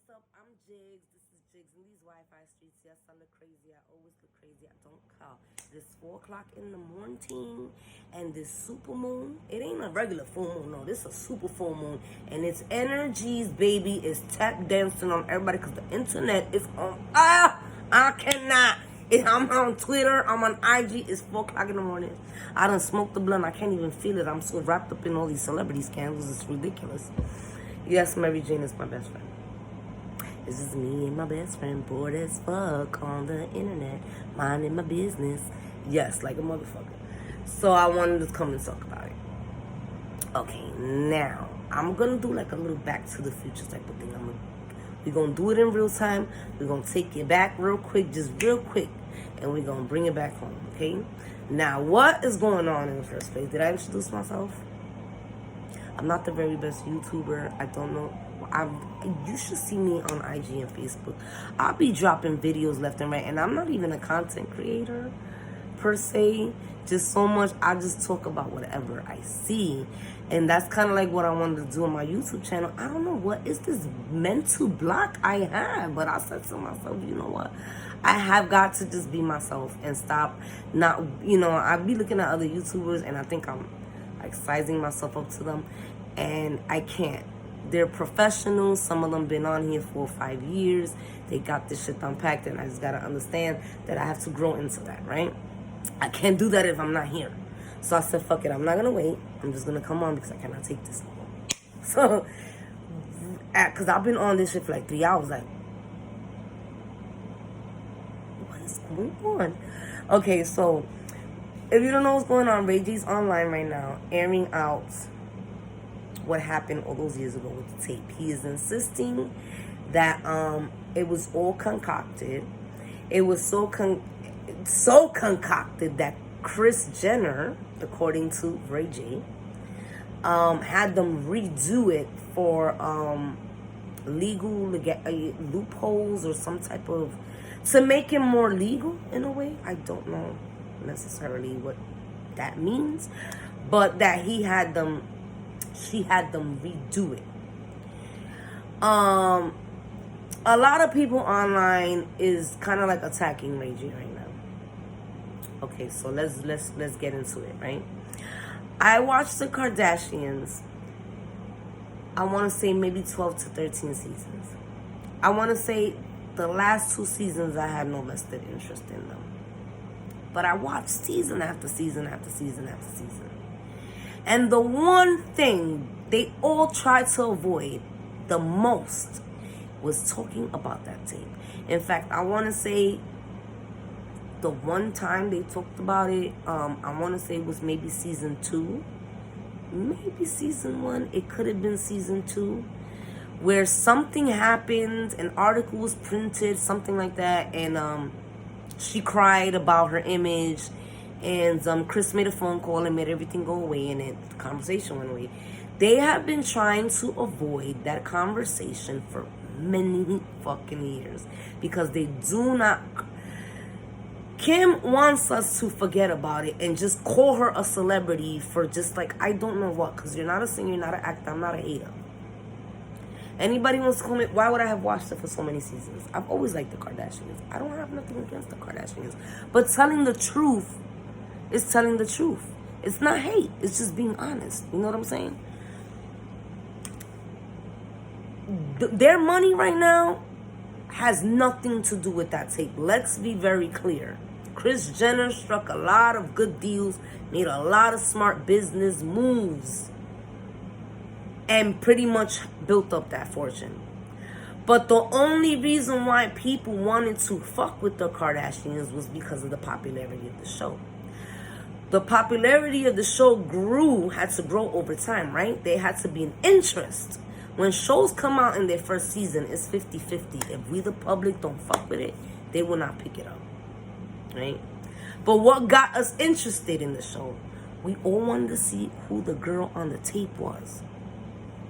what's up? I'm Jigs. This is Jigs in these Wi-Fi streets. Yes, I look crazy. I always look crazy. I don't care. It's 4 o'clock in the morning, and this super moon, it ain't a regular full moon. No, this is a super full moon, and its energies, baby, is tap dancing on everybody because the internet is on. I cannot. I'm on Twitter. I'm on IG. It's 4 o'clock in the morning. I done smoked the blunt. I can't even feel it. I'm so wrapped up in all these celebrity scandals. It's ridiculous. Yes, Mary Jane is my best friend. This is me and my best friend, bored as fuck on the internet, minding my business. Yes, like a motherfucker. So I wanted to come and talk about it. Okay, now I'm gonna do like a little Back to the Future type of thing. We're gonna do it in real time. We're gonna take it back real quick, just real quick, and we're gonna bring it back home. Okay. Now, what is going on in the first place? Did I introduce myself? I'm not the very best YouTuber. I don't know. You should see me on IG and Facebook. I'll be dropping videos left and right, and I'm not even a content creator per se. Just so much, I just talk about whatever I see, and that's kind of like what I wanted to do on my YouTube channel. I don't know what is this mental block I have, but I said to myself, you know what? I have got to just be myself and stop not, I be looking at other YouTubers, and I think I'm like sizing myself up to them, and I can't. They're professionals. Some of them been on here 4 or 5 years. They got this shit unpacked, and I just gotta understand that I have to grow into that, right? I can't do that if I'm not here. So I said, fuck it, I'm not gonna wait. I'm just gonna come on because I cannot take this no more. So, because I've been on this shit for like 3 hours, like, what is going on? Okay, so if you don't know what's going on, Ray J's online right now, airing out what happened all those years ago with the tape. He is insisting that it was all concocted. It was so concocted that Kris Jenner, according to Ray J, had them redo it for legal loopholes or some type of, to make it more legal in a way. I don't know necessarily what that means, but that she had them redo it. A lot of people online is kind of like attacking Ray J right now. Okay, so let's get into it, right? I watched the Kardashians, I want to say maybe 12 to 13 seasons. I want to say the last 2 seasons I had no vested interest in them. But I watched season after season after season after season. And the one thing they all tried to avoid the most was talking about that tape. In fact, I want to say the one time they talked about it, I want to say it was maybe season 2. Maybe season 1. It could have been season 2. Where something happened, an article was printed, something like that, and she cried about her image, and Kris made a phone call and made everything go away, and the conversation went away. They have been trying to avoid that conversation for many fucking years because they do not. Kim wants us to forget about it and just call her a celebrity for just like, I don't know what, because you're not a singer, you're not an actor, I'm not a hater. Anybody wants to comment, why would I have watched it for so many seasons? I've always liked the Kardashians. I don't have nothing against the Kardashians. But telling the truth is telling the truth. It's not hate. It's just being honest. You know what I'm saying? Their money right now has nothing to do with that tape. Let's be very clear. Kris Jenner struck a lot of good deals, made a lot of smart business moves, and pretty much built up that fortune. But the only reason why people wanted to fuck with the Kardashians was because of the popularity of the show. The popularity of the show had to grow over time, right? There had to be an interest. When shows come out in their first season, it's 50-50. If we, the public, don't fuck with it, they will not pick it up, right? But what got us interested in the show? We all wanted to see who the girl on the tape was.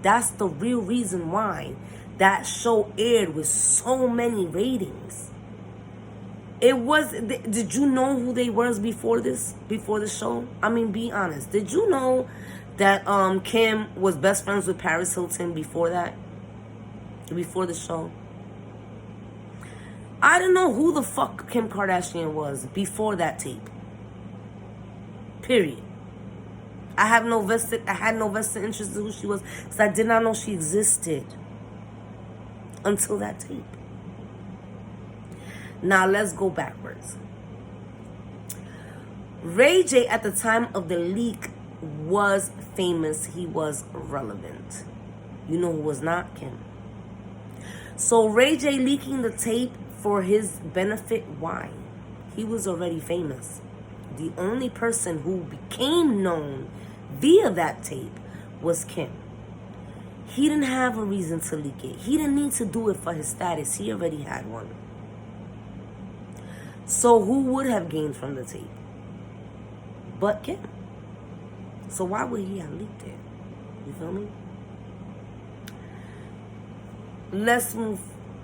That's the real reason why that show aired with so many ratings. It was, did you know who they were before the show? I mean, be honest. Did you know that Kim was best friends with Paris Hilton before that? before the show. I didn't know who the fuck Kim Kardashian was before that tape. Period. I had no vested interest in who she was because I did not know she existed until that tape. Now let's go backwards. Ray J at the time of the leak was famous. He was relevant. You know who was not? Kim. So Ray J leaking the tape for his benefit, why? He was already famous. The only person who became known via that tape was Kim. He didn't have a reason to leak it. He didn't need to do it for his status. He already had one. So who would have gained from the tape? But Kim. So why would he have leaked it? You feel me? Let's move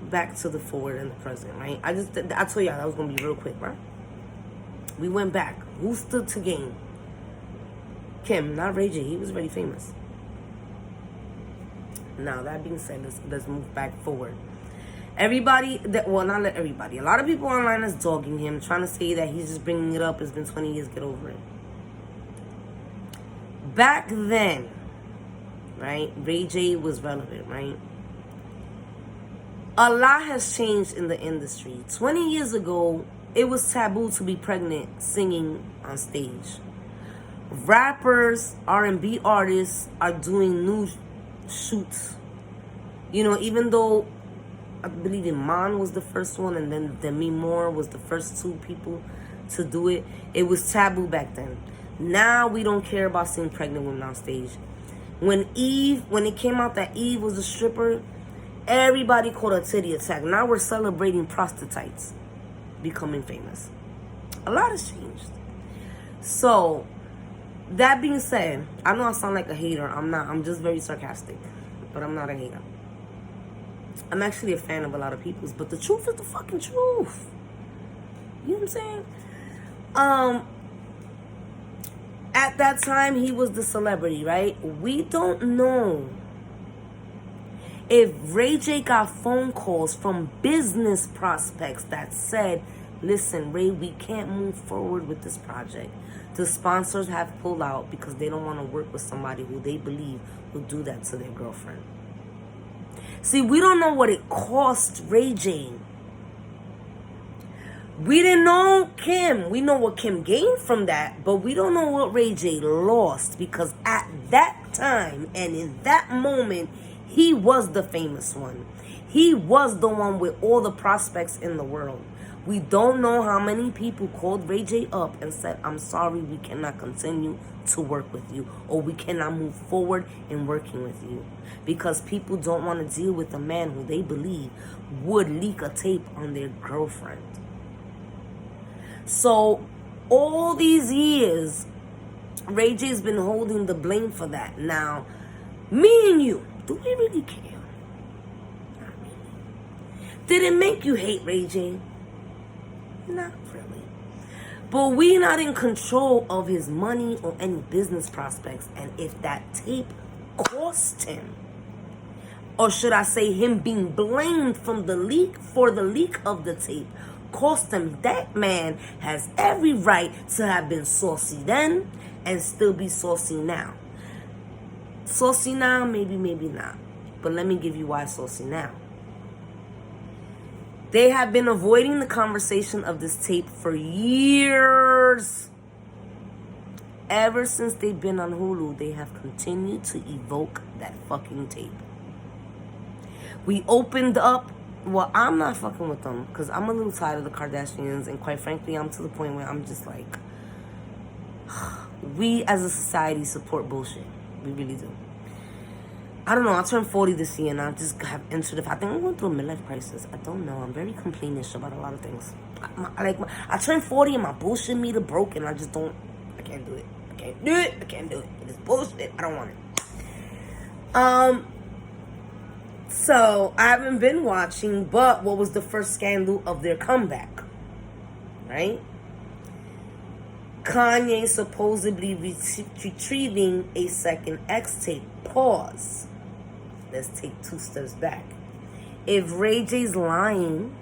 back to the forward and the present, right? I told y'all that was gonna be real quick, right? We went back. Who stood to gain? Kim, not Ray J. He was already famous. Now that being said, let's move back forward. Everybody not everybody. A lot of people online is dogging him, trying to say that he's just bringing it up. It's been 20 years. Get over it. Back then, right? Ray J was relevant, right? A lot has changed in the industry. 20 years ago, it was taboo to be pregnant singing on stage. Rappers, R&B artists are doing nude shoots. You know, even though I believe Iman was the first one and then Demi Moore was the first two people to do it, it was taboo back then. Now we don't care about seeing pregnant women on stage. When it came out that Eve was a stripper, everybody called a titty attack. Now we're celebrating prostitutes becoming famous. A lot has changed. So, that being said, I know I sound like a hater. I'm not. I'm just very sarcastic. But I'm not a hater. I'm actually a fan of a lot of people's. But the truth is the fucking truth. You know what I'm saying? At that time, he was the celebrity, right? We don't know if Ray J got phone calls from business prospects that said, listen, Ray, we can't move forward with this project. The sponsors have pulled out because they don't want to work with somebody who they believe will do that to their girlfriend. See, we don't know what it cost Ray J. We didn't know Kim. We know what Kim gained from that, but we don't know what Ray J lost because at that time and in that moment, he was the famous one. He was the one with all the prospects in the world. We don't know how many people called Ray J up and said, I'm sorry, we cannot continue to work with you, or we cannot move forward in working with you. Because people don't want to deal with a man who they believe would leak a tape on their girlfriend. So, all these years, Ray J's been holding the blame for that. Now, me and you, do we really care? Not really. Did it make you hate Ray J? Not really. But we're not in control of his money or any business prospects. And if that tape cost him, or should I say him being blamed for the leak of the tape, cost him, that man has every right to have been saucy then and still be saucy now. Saucy now, maybe not. But let me give you why saucy now. They have been avoiding the conversation of this tape for years. Ever since they've been on Hulu, they have continued to evoke that fucking tape. We opened up. Well, I'm not fucking with them because I'm a little tired of the Kardashians. And quite frankly, I'm to the point where I'm just like, we as a society support bullshit. We really do. I don't know. I turned 40 this year and I just have entered. I think I'm going through a midlife crisis. I don't know. I'm very complainish about a lot of things. I turned 40 and my bullshit meter broke and I just don't. I can't do it. I can't do it. I can't do it. It is bullshit. I don't want it. So I haven't been watching, but what was the first scandal of their comeback? Right? Kanye supposedly retrieving a second X tape. Pause. Let's take 2 steps back. if Ray J's lying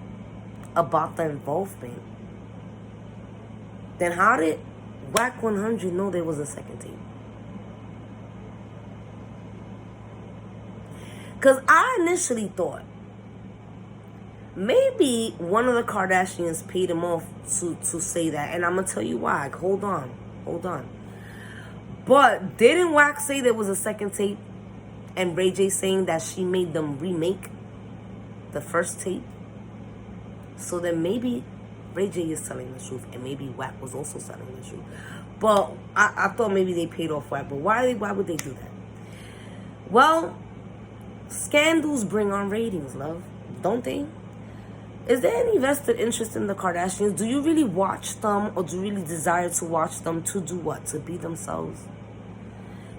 about the involvement, then how did Whack 100 know there was a second tape? Because I initially thought maybe one of the Kardashians paid him off to say that. And I'm going to tell you why. Hold on. But didn't Wax say there was a second tape? And Ray J saying that she made them remake the first tape? So then maybe Ray J is telling the truth. And maybe Wack was also telling the truth. But I thought maybe they paid off Wack. But why would they do that? Well, scandals bring on ratings, love. Don't they? Is there any vested interest in the Kardashians? Do you really watch them, or do you really desire to watch them to do what? To be themselves?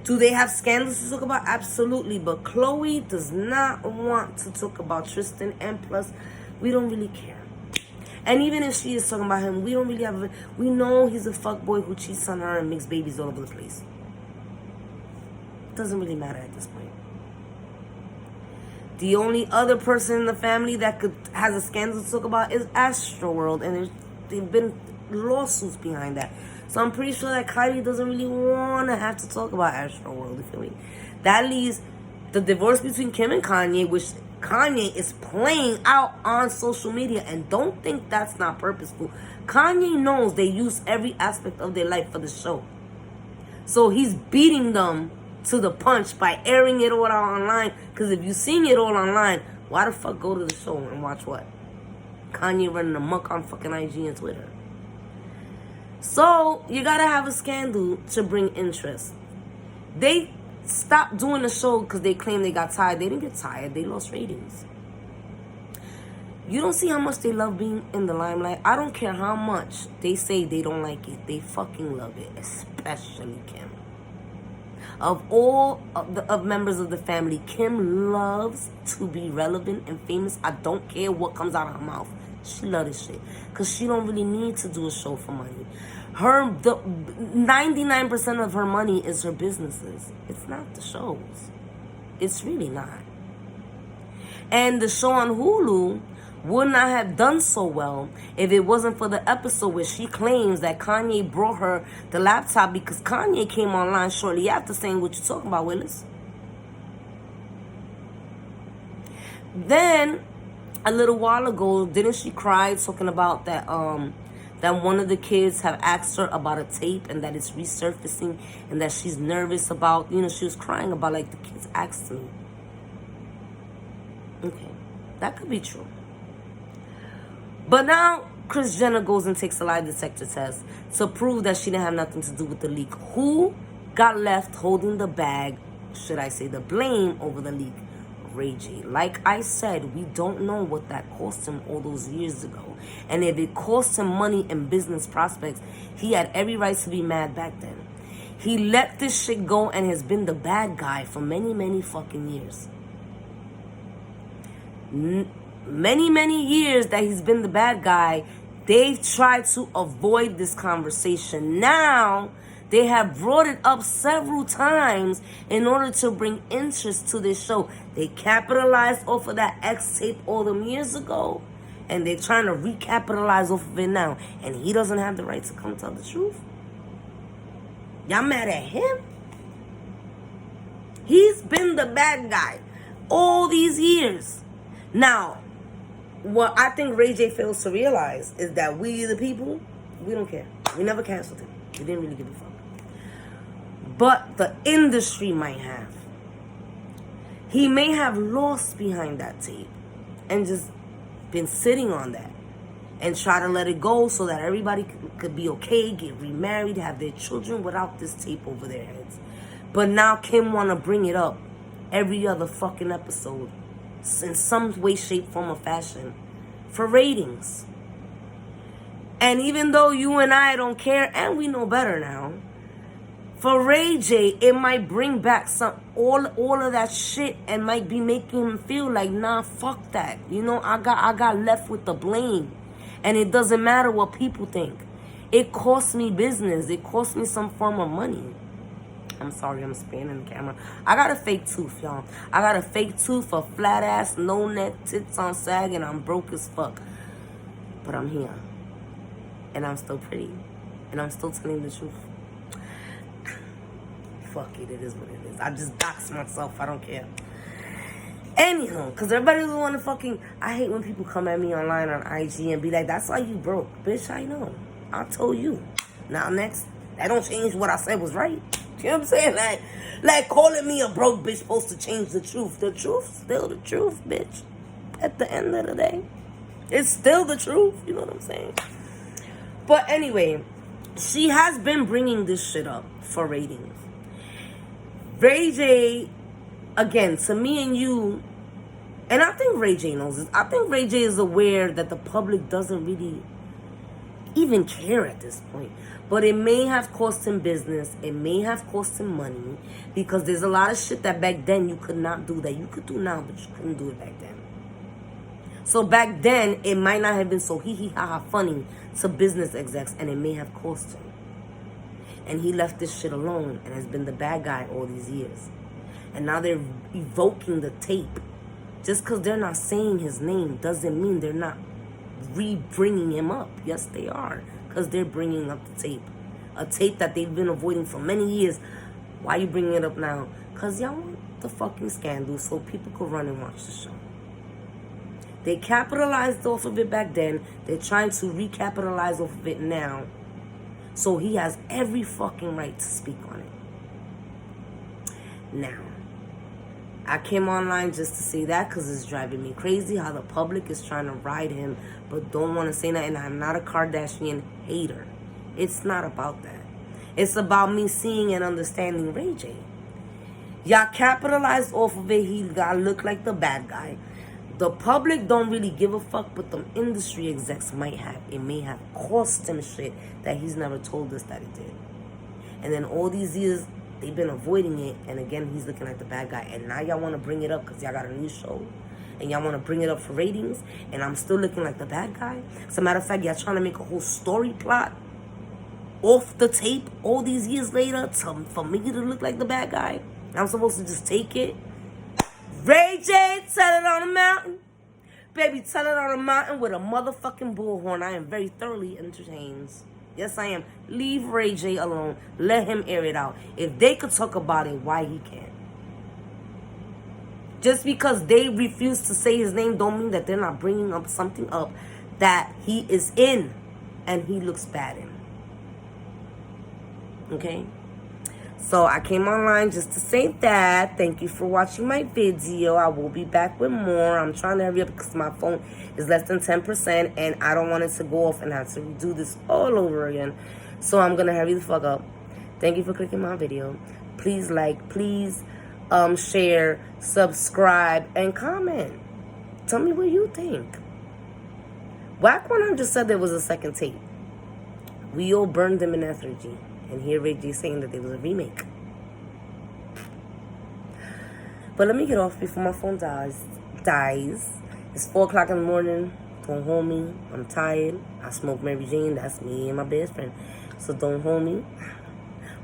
Do they have scandals to talk about? Absolutely. But Khloe does not want to talk about Tristan, and plus, we don't really care. And even if she is talking about him, we don't really have we know he's a fuckboy who cheats on her and makes babies all over the place. Doesn't really matter at this point. The only other person in the family that has a scandal to talk about is Astroworld, and there've been lawsuits behind that. So I'm pretty sure that Kylie doesn't really want to have to talk about Astroworld. You feel me? That leaves the divorce between Kim and Kanye, which Kanye is playing out on social media, and don't think that's not purposeful. Kanye knows they use every aspect of their life for the show, so he's beating them to the punch by airing it all out online. Because if you're seeing it all online, why the fuck go to the show and watch what? Kanye running amok on fucking IG and Twitter. So you gotta have a scandal to bring interest. They stopped doing the show because they claimed they got tired. They didn't get tired. They lost ratings. You don't see how much they love being in the limelight. I don't care how much they say they don't like it. They fucking love it. Especially Kim. Of all of members of the family, Kim loves to be relevant and famous. I don't care what comes out of her mouth. She loves this shit. Because she don't really need to do a show for money. 99% of her money is her businesses. It's not the shows. It's really not. And the show on Hulu would not have done so well if it wasn't for the episode where she claims that Kanye brought her the laptop because Kanye came online shortly after saying, "What you talking about, Willis?" Then, a little while ago, didn't she cry talking about that that one of the kids have asked her about a tape and that it's resurfacing and that she's nervous about, she was crying about, like, the kids asked me. Okay, that could be true. But now, Kris Jenner goes and takes a lie detector test to prove that she didn't have nothing to do with the leak. Who got left holding the bag, should I say the blame, over the leak? Ray J. Like I said, we don't know what that cost him all those years ago. And if it cost him money and business prospects, he had every right to be mad back then. He let this shit go and has been the bad guy for many, many fucking years. Many years that he's been the bad guy, they've tried to avoid this conversation. Now, they have brought it up several times in order to bring interest to this show. They capitalized off of that X tape all them years ago, and they're trying to recapitalize off of it now. And he doesn't have the right to come tell the truth? Y'all mad at him? He's been the bad guy all these years. Now, what I think Ray J fails to realize is that we, the people, we don't care. We never canceled him. We didn't really give a fuck. But the industry might have. He may have lost behind that tape and just been sitting on that and try to let it go so that everybody could be okay, get remarried, have their children without this tape over their heads. But now Kim want to bring it up every other fucking episode in some way, shape, form, or fashion for ratings. And even though you and I don't care, and we know better now, for Ray J, it might bring back all of that shit and might be making him feel like, nah, fuck that. I got left with the blame. And it doesn't matter what people think. It cost me business. It cost me some form of money. I'm sorry, I'm spanning the camera. I got a fake tooth, y'all. I got a fake tooth, a flat ass, no neck, tits on sag, and I'm broke as fuck. But I'm here. And I'm still pretty. And I'm still telling the truth. Fuck it, it is what it is. I just dox myself, I don't care. Anyhow, because everybody will want to fucking... I hate when people come at me online on IG and be like, that's why you broke. Bitch, I know. I told you. Now next, that don't change what I said was right. You know what I'm saying? Like calling me a broke bitch supposed to change the truth. The truth's still the truth, bitch. At the end of the day. It's still the truth. You know what I'm saying? But anyway, she has been bringing this shit up for ratings. Ray J, again, to me and you, and I think Ray J knows this. I think Ray J is aware that the public doesn't really even care at this point. But it may have cost him business. It may have cost him money. Because there's a lot of shit that back then you could not do that you could do now, but you couldn't do it back then. So back then, it might not have been so hee-hee-ha-ha funny to business execs, and it may have cost him. And he left this shit alone and has been the bad guy all these years. And now they're evoking the tape. Just because they're not saying his name doesn't mean they're not re-bringing him up. Yes, they are. Because they're bringing up the tape. A tape that they've been avoiding for many years. Why are you bringing it up now? Because y'all want the fucking scandal so people could run and watch the show. They capitalized off of it back then. They're trying to recapitalize off of it now. So he has every fucking right to speak on it. Now, I came online just to say that because it's driving me crazy how the public is trying to ride him but don't want to say that. And I'm not a Kardashian hater. It's not about that. It's about me seeing and understanding Ray J. Y'all capitalized off of it. He got look like the bad guy. The public don't really give a fuck, but the industry execs might have. It may have cost him shit that he's never told us that it did. And then all these years, they've been avoiding it. And again, he's looking like the bad guy. And now y'all want to bring it up because y'all got a new show. And y'all want to bring it up for ratings. And I'm still looking like the bad guy. As a matter of fact, y'all trying to make a whole story plot off the tape all these years later for me to look like the bad guy. I'm supposed to just take it. Ray J, tell it on the mountain. Baby, tell it on the mountain with a motherfucking bullhorn. I am very thoroughly entertained. Yes, I am. Leave Ray J alone. Let him air it out. If they could talk about it, why he can't? Just because they refuse to say his name don't mean that they're not bringing up something up that he is in and he looks bad in. Okay? So I came online just to say that. Thank you for watching my video. I will be back with more. I'm trying to hurry up because my phone is less than 10% and I don't want it to go off and have to redo this all over again. So I'm going to hurry the fuck up. Thank you for clicking my video. Please like, please share, subscribe, and comment. Tell me what you think. Whack 100 said there was a second tape. We all burned them in effigy. And here Ray J saying that there was a remake. But let me get off before my phone dies. It's 4 o'clock in the morning. Don't hold me. I'm tired. I smoke Mary Jane. That's me and my best friend. So don't hold me.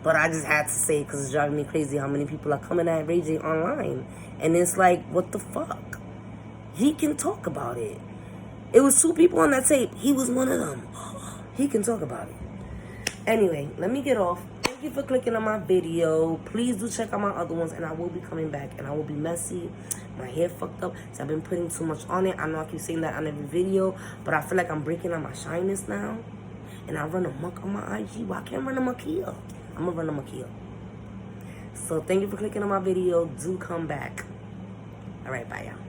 But I just had to say it because it's driving me crazy how many people are coming at Ray J online. And it's like, what the fuck? He can talk about it. It was 2 people on that tape. He was one of them. He can talk about it. Anyway, let me get off. Thank you for clicking on my video. Please do check out my other ones, and I will be coming back. And I will be messy. My hair fucked up, so I've been putting too much on it. I know I keep saying that on every video, but I feel like I'm breaking out my shyness now. And I run amok on my IG. Well, I can't run amok here. I'm going to run amok here. So thank you for clicking on my video. Do come back. All right, bye, y'all.